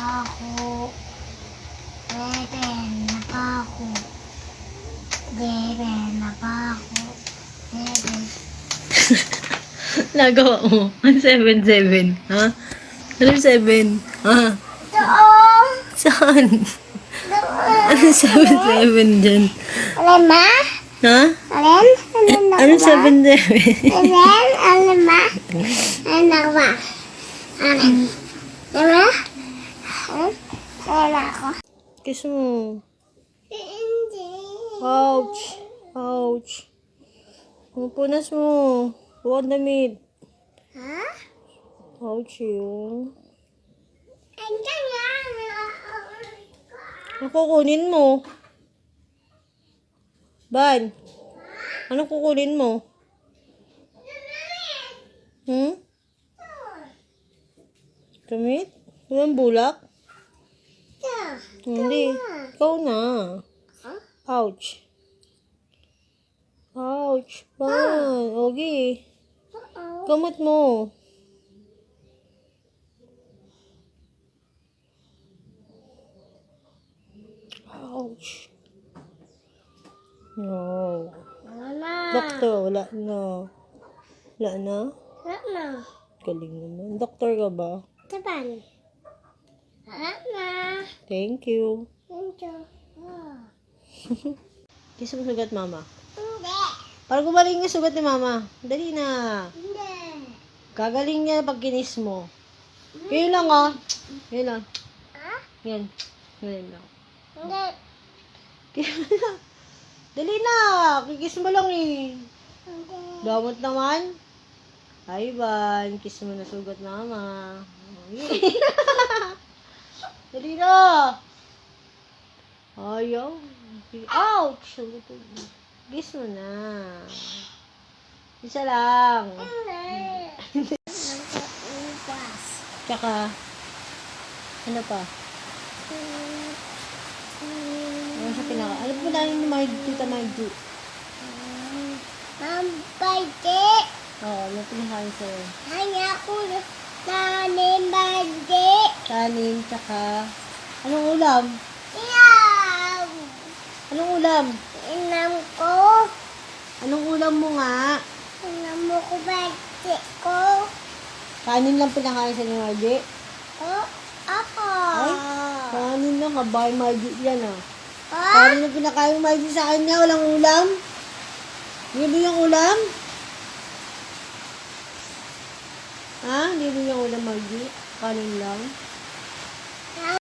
ako. 7 na pa ako. 11 na pa ako. 7. Nagawa mo. Ano 7-7? Ha? Ano 7? Ha? Doon. Saan? Doon. Ano 7-7 dyan? Lima? Ha? Alin? Ano 7-7? Alin? Alima? Anak ba? Alin? Lima? Alin ako? Kiss mo. Hindi. Ouch. Ouch. Pupunas mo. Huwag damit. Ha? Ouch yun. Andiyan yan. Ano kukunin mo? Ban? Ano kukunin mo? Damit? Walang bulak? Hindi. Ikaw na. Ouch. Ouch. Ban. Ogi. Kamot mo. Ouch. No. Wala. Doktor, wala na. Wala na? Wala na. Galing naman. Doktor ka ba? Taban. Wala na. Thank you. Thank you. Oh. Kiss mo sugat, mama. Hindi. Para gumaling yung sugat ni mama. Dali na. Hindi. Gagaling niya pag kinis mo. Yun lang, oh. Yun lang. Ha? Yan. Yan lang. Hindi. Dali na. Kikis mo lang eh. Hindi. Damot naman. Ay, Ban. Kiss mo na sugat, mama. Dali na. Ayaw. Ouch! Kiss mo na. Isa lang. Hindi. Nagpapas. Tsaka, ano pa? Ano sa pinaka? Alam mo na yung Tita Margie? Mampayte. Oo, ano pinakain sa'yo? Hanya ko nanin bade. Kanin, tsaka, anong ulam? Iyaw. Anong ulam? Inam ko. Anong ulam mo nga? Inam mo ko bade ko. Kanin lang pinakain sa ni Margie? Oh, ako. Ay, kanin lang, kabay Margie yan ah. Oh, Kanin lang pinakain ni Margie sa kanya, walang ulam? Hindi mo yung ulam? Ha? Hindi mo yung ulam, Margie? Kanin lang?